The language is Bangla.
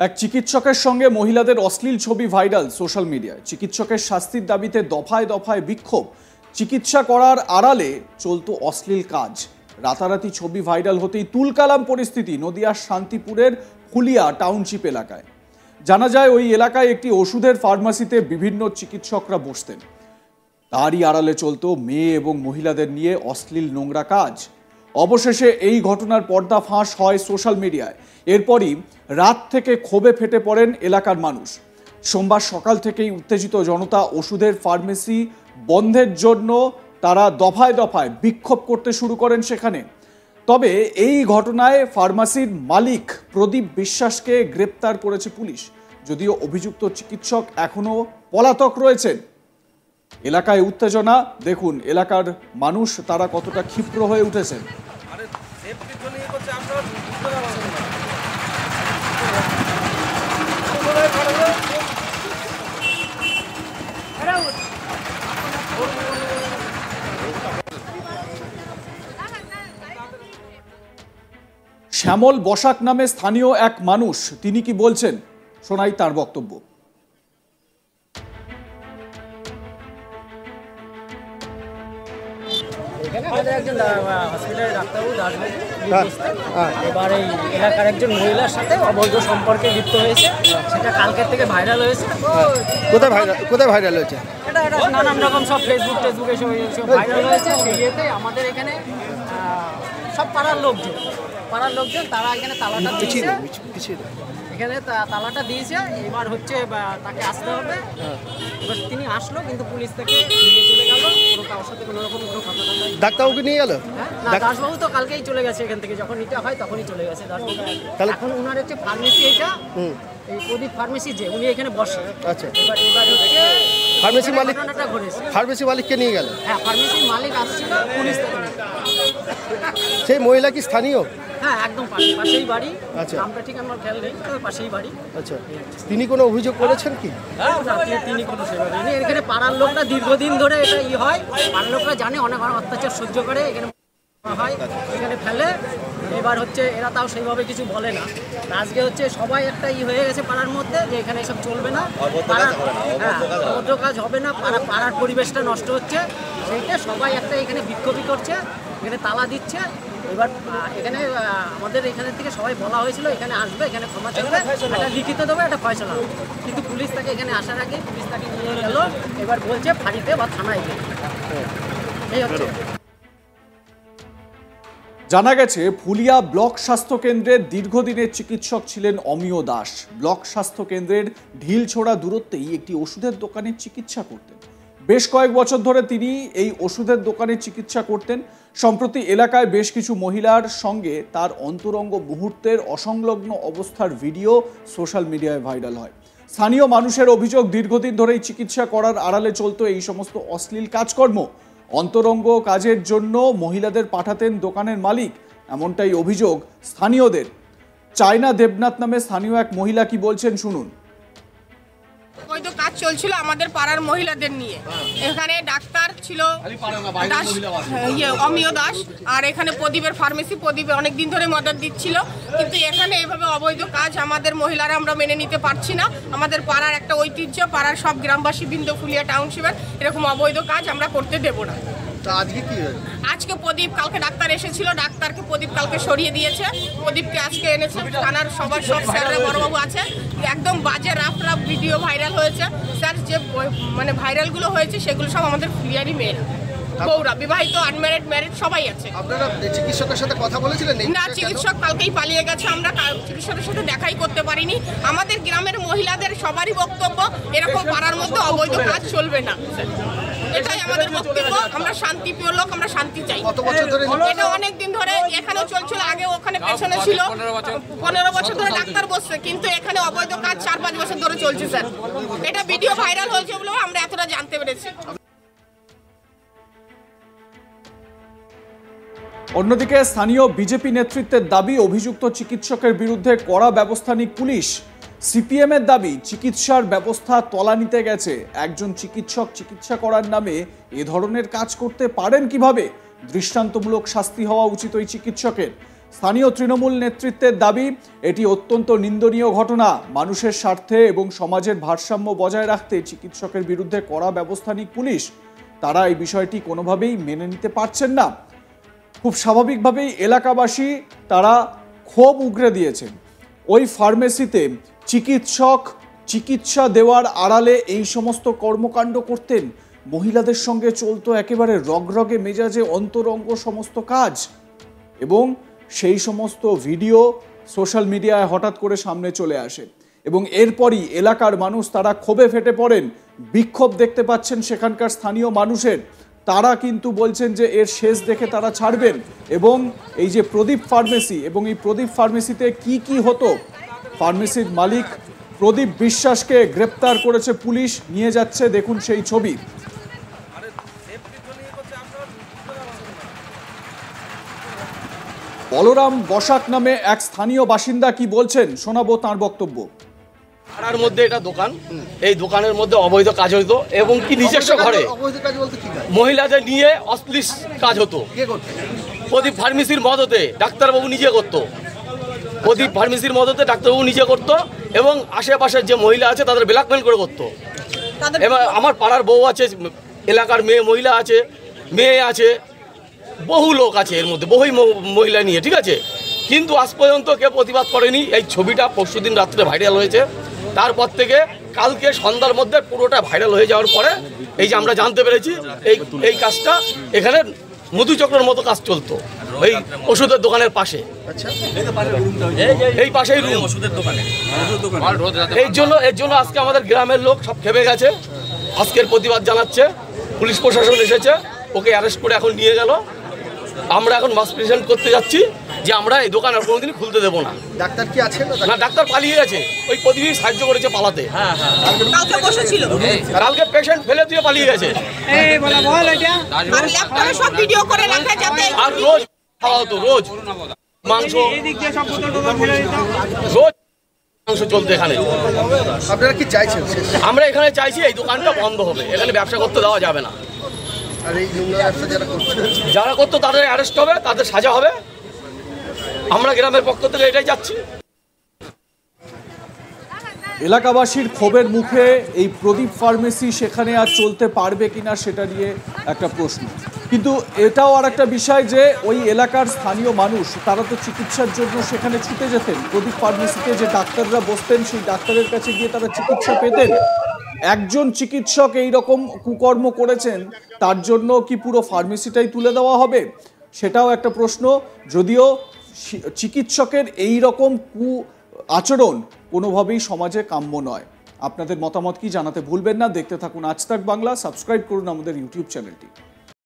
এক চিকিৎসকের সঙ্গে মহিলাদের অশ্লীল ছবি ভাইরাল সোশ্যাল মিডিয়ায়। চিকিৎসকের শাস্তির দাবিতে দফায় দফায় বিক্ষোভ। চিকিৎসা করার আড়ালে চলতো অশ্লীল কাজ। রাতারাতি ছবি ভাইরাল হতেই তুলকালাম পরিস্থিতি নদিয়ার শান্তিপুরের ফুলিয়া টাউনশিপ এলাকায়। জানা যায় ওই এলাকায় একটি ওষুধের ফার্মাসিতে বিভিন্ন চিকিৎসকরা বসতেন। তারই আড়ালে চলতো মেয়ে এবং মহিলাদের নিয়ে অশ্লীল নোংরা কাজ। অবশেষে এই ঘটনার পর্দা ফাঁস হয় সোশ্যাল মিডিয়ায়। এরপরই রাত থেকে ক্ষোভে ফেটে পড়েন এলাকার মানুষ। সোমবার সকাল থেকেই উত্তেজিত জনতা ওষুধের ফার্মেসি বন্ধের জন্য তারা দফায় দফায় বিক্ষোভ করতে শুরু করেন সেখানে। তবে এই ঘটনায় ফার্মাসির মালিক প্রদীপ বিশ্বাসকে গ্রেপ্তার করেছে পুলিশ, যদিও অভিযুক্ত চিকিৎসক এখনো পলাতক রয়েছেন। এলাকায় উত্তেজনা দেখুন, এলাকার মানুষ তারা কতটা ক্ষিপ্র হয়ে উঠেছেন। শ্যামল বসাক নামে স্থানীয় এক মানুষ, তিনি কি বলছেন শোনাই তার বক্তব্য। এখানে আমাদের একজন হসপিটালের ডাক্তারবাবু দাসবাবু এবার এই এলাকার একজন মহিলার সাথে অবৈধ সম্পর্কে লিপ্ত হয়েছে। সেটা কালকের থেকে ভাইরাল হয়েছে। কোথায় ভাইরাল হয়েছে? এটা নানান রকম সব ফেসবুকে সব ভাইরাল হয়েছে। সেই ইয়েতে আমাদের এখানে সব পাড়ার লোকজন তারা এখানে তালাটা দিয়েছে। এখানে তালাটা দিয়েছে। এবার হচ্ছে তাকে আসতে হবে। এবার তিনি আসলো, কিন্তু পুলিশ থেকে নিয়ে চলে গেল। কোনো কারোর সাথে কোনো রকম কোনো কথা নাই। ডাক্তারবাবুকে নিয়ে গেল? না, দাসবাবু তো কালকেই চলে গেছে এখান থেকে। যখন এটা হয় তখনই চলে গেছে দাসবাবু। এখন ওনার হচ্ছে ফার্মেসি, এটা এই প্রদীপ ফার্মেসি, যে উনি এখানে বসে। আচ্ছা, এবার হচ্ছে ফার্মেসি মালিককে নিয়ে গেল। হ্যাঁ, ফার্মেসির মালিক আসছিল, পুলিশ থেকে। সেই মহিলা কি স্থানীয়? হ্যাঁ, একদম পাশেই বাড়ি। আচ্ছা, নামটা ঠিক আমার খেয়াল নেই, তবে পাশেই বাড়ি। আচ্ছা, তিনি কোনো অভিযোগ করেছেন কি? তিনি কোনো সেভাবে নেই। এখানে পাড়ার লোকরা দীর্ঘদিন ধরে এটা হয়। পাড়ার লোকরা জানে, অনেক অত্যাচার সহ্য করে এখানে হয়, এখানে ফেলে। এবার হচ্ছে এরা তাও সেইভাবে কিছু বলে না। আজকে হচ্ছে সবাই একটা হয়ে গেছে পাড়ার মধ্যে যে এখানে এসব চলবে না, অবৈধ কাজ হবে না, পাড়ার পরিবেশটা নষ্ট হচ্ছে। সেইটা সবাই একটা এখানে বিক্ষোভী করছে, এখানে তালা দিচ্ছে। এবার এখানে আমাদের এখানে থেকে সবাই বলা হয়েছিল এখানে আসবে, এখানে ক্ষমা চাইবে, একটা লিখিত দেবে, একটা ফয়সলা হবে। কিন্তু পুলিশ তাকে এখানে আসার আগে পুলিশ তাকে নিয়ে গেল। এবার বলছে ফাঁড়িতে বা থানায় গেল। এই হচ্ছে। জানা গেছে ফুলিয়া ব্লক স্বাস্থ্য কেন্দ্রের দীর্ঘদিনের চিকিৎসক ছিলেন অমিয় দাস। ব্লক স্বাস্থ্য কেন্দ্রের ঢিলছোড়া দূরত্বেই একটি ওষুধের দোকানে চিকিৎসা করতেন। বেশ কয়েক বছর ধরে তিনি এই ওষুধের দোকানে চিকিৎসা করতেন। সম্প্রতি এলাকায় বেশ কিছু মহিলার সঙ্গে তার অন্তরঙ্গ মুহূর্তের অসংলগ্ন অবস্থার ভিডিও সোশ্যাল মিডিয়ায় ভাইরাল হয়। স্থানীয় মানুষের অভিযোগ, দীর্ঘদিন ধরেই চিকিৎসা করার আড়ালে চলত এই সমস্ত অশ্লীল কাজকর্ম। অন্তরঙ্গ কাজের জন্য মহিলাদের পাঠাতেন দোকানের মালিক, এমনটাই অভিযোগ স্থানীয়দের। চায়না দেবনাথ নামে স্থানীয় এক মহিলা কি বলছেন শুনুন। অবৈধ কাজ চলছিল আমাদের পাড়ার মহিলাদের নিয়ে। এখানে ডাক্তার ছিল অমিয় দাস, আর এখানে প্রদীপের ফার্মেসি, প্রদীপে অনেকদিন ধরে মদত দিচ্ছিল। কিন্তু এখানে এভাবে অবৈধ কাজ আমাদের মহিলারা আমরা মেনে নিতে পারছি না। আমাদের পাড়ার একটা ঐতিহ্য, পাড়ার সব গ্রামবাসী বৃন্দ ফুলিয়া টাউনশিপের এরকম অবৈধ কাজ আমরা করতে দেব না। আজকে প্রদীপ, কালকে ডাক্তার এসেছিল, ডাক্তারকে প্রদীপ কালকে সরিয়ে দিয়েছে, প্রদীপকে আজকে এনেছে। থানার সব স্যাররা বড়বাবু আছে। একদম বাজে রাফ ভিডিও ভাইরাল হয়েছে স্যার। যে মানে ভাইরালগুলো হয়েছে সেগুলো সব আমাদের ফুলিয়ারই মেয়েরা, বউরা, বিবাহিত, আনম্যারিড, ম্যারিড সবাই আছে। আপনারা চিকিৎসকের সাথে কথা বলেছিলেন? না, চিকিৎসক কালকেই পালিয়ে গেছে, আমরা চিকিৎসকের সাথে দেখাই করতে পারিনি। আমাদের গ্রামের মহিলাদের সবারই বক্তব্য এরকম পাড়ার মধ্যে অবৈধ কাজ চলবে না, এটাই আমাদের বক্তব্য। আমরা শান্তিপ্রিয় লোক, আমরা শান্তি চাই। এটা অনেকদিন ধরে এখানেও চলছিল, আগে ওখানে পেছনে ছিল। 15 বছর ধরে ডাক্তার বসছে, কিন্তু এখানে অবৈধ কাজ 4-5 বছর ধরে চলছে স্যার। এটা ভিডিও ভাইরাল হয়েছে বলে আমরা এতটা জানতে পেরেছি। অন্যদিকে স্থানীয় বিজেপি নেতৃত্বের দাবি, অভিযুক্ত চিকিৎসকের বিরুদ্ধে কড়া ব্যবস্থা নিক পুলিশ। সিপিএমের দাবি, চিকিৎসার ব্যবস্থা তলানিতে গেছে। একজন চিকিৎসক চিকিৎসা করার নামে এ ধরনের কাজ করতে পারেন কিভাবে? দৃষ্টান্তমূলক শাস্তি হওয়া উচিত ওই চিকিৎসকের। স্থানীয় তৃণমূল নেতৃত্বের দাবি, এটি অত্যন্ত নিন্দনীয় ঘটনা। মানুষের স্বার্থে এবং সমাজের ভারসাম্য বজায় রাখতে চিকিৎসকের বিরুদ্ধে কড়া ব্যবস্থা নিক পুলিশ। তারা এই বিষয়টি কোনোভাবেই মেনে নিতে পারছেন না। খুব স্বাভাবিকভাবেই এলাকাবাসী তারা ক্ষোভ উগরে দিয়েছেন। ওই ফার্মেসিতে চিকিৎসক চিকিৎসা দেওয়ার আড়ালে এই সমস্ত কর্মকাণ্ড করতেন। মহিলাদের সঙ্গে চলতো একেবারে রগরগে মেজাজে অন্তরঙ্গ সমস্ত কাজ, এবং সেই সমস্ত ভিডিও সোশ্যাল মিডিয়ায় হঠাৎ করে সামনে চলে আসে এবং এরপরই এলাকার মানুষ তারা ক্ষোভে ফেটে পড়েন। বিক্ষোভ দেখতে পাচ্ছেন সেখানকার স্থানীয় মানুষের। তারা কিন্তু বলছেন যে এর শেষ দেখে তারা ছাড়বেন। এবং এই যে প্রদীপ ফার্মেসি, এবং এই প্রদীপ ফার্মেসিতে কি হতো, ফার্মেসির মালিক প্রদীপ বিশ্বাসকে গ্রেপ্তার করেছে পুলিশ, নিয়ে যাচ্ছে, দেখুন সেই ছবি। বলরাম বসাক নামে এক স্থানীয় বাসিন্দা কি বলছেন শোনাবো তার বক্তব্য। পাড়ার মধ্যে এটা দোকান, এই দোকানের মধ্যে অবৈধ কাজ হতো এবং কি নিজস্ব ঘরে অবৈধ কাজ বলতে কি কাজ? মহিলাদের নিয়ে অশ্লীল কাজ হতো। কে করতে? প্রদীপ ফার্মেসির মদতে ডাক্তারবাবু নিজে করতো। প্রদীপ ফার্মেসির মদতে ডাক্তারবাবু নিজে করতো এবং আশেপাশের যে মহিলা আছে তাদের ব্ল্যাকমেল করে করতো। এবার আমার পাড়ার বউ আছে, এলাকার মহিলা আছে, মেয়ে আছে, বহু লোক আছে এর মধ্যে, বহুই মহিলা নিয়ে, ঠিক আছে। কিন্তু আজ পর্যন্ত কেউ প্রতিবাদ করেনি। এই ছবিটা পরশুদিন রাত্রে ভাইরাল হয়েছে, তারপর থেকে কালকে সন্ধ্যার মধ্যে পুরোটা ভাইরাল হয়ে যাওয়ার পরে এই যে আমরা জানতে পেরেছি এই কাজটা এখানে মধুচক্রের মতো কাজ চলতো ওই ওষুধের দোকানের পাশে। এই পাশেই রুম ওষুধের দোকানে। এর জন্য আজকে আমাদের গ্রামের লোক সব খেপে গেছে, আজকের প্রতিবাদ জানাচ্ছে। পুলিশ প্রশাসন এসেছে, ওকে অ্যারেস্ট করে এখন নিয়ে গেল। আমরা এখন মাস প্রেজেন্ট করতে যাচ্ছি যে আমরা এই দোকান আর কোনোদিন খুলতে দেবো না। ডাক্তার কি আছে না, ডাক্তার পালিয়ে গেছে, ওই প্রতিদিন সাহায্য করেছে পালাতে। কালকে পেশেন্ট ফেলে দিয়ে পালিয়ে গেছে। আর রোজ খাওয়া হতো, রোজ মাংস চলতো এখানে। আপনারা কি চাইছেন? আমরা এখানে চাইছি এই দোকানটা বন্ধ হবে, এখানে ব্যবসা করতে দেওয়া যাবে না। আর এই নোংরা ব্যবসা যারা করতো তাদের অ্যারেস্ট হবে, তাদের সাজা হবে। আমরা গ্রামের পক্ষ থেকে এটাই যাচ্ছি। এলাকাবাসীর ক্ষোভের মুখে এই প্রদীপ ফার্মেসি সেখানে আর চলতে পারবে কিনা সেটা নিয়ে একটা প্রশ্ন। কিন্তু এটাও আর একটা বিষয় যে ওই এলাকার স্থানীয় মানুষ তারা তো চিকিৎসার জন্য সেখানে ছুটে যেতেন। প্রদীপ ফার্মেসিতে যে ডাক্তাররা বসতেন সেই ডাক্তারের কাছে গিয়ে তারা চিকিৎসা পেতেন। একজন চিকিৎসক এই রকম কুকর্ম করেছেন, তার জন্য কি পুরো ফার্মেসিটাই তুলে দেওয়া হবে? সেটাও একটা প্রশ্ন। যদিও চিকিৎসকের এই রকম আচরণ কোনোভাবেই সমাজে কাম্য নয়। আপনাদের মতামত কি জানাতে ভুলবেন না। দেখতে থাকুন আজ তাক বাংলা, সাবস্ক্রাইব করুন আমাদের ইউটিউব চ্যানেলটি।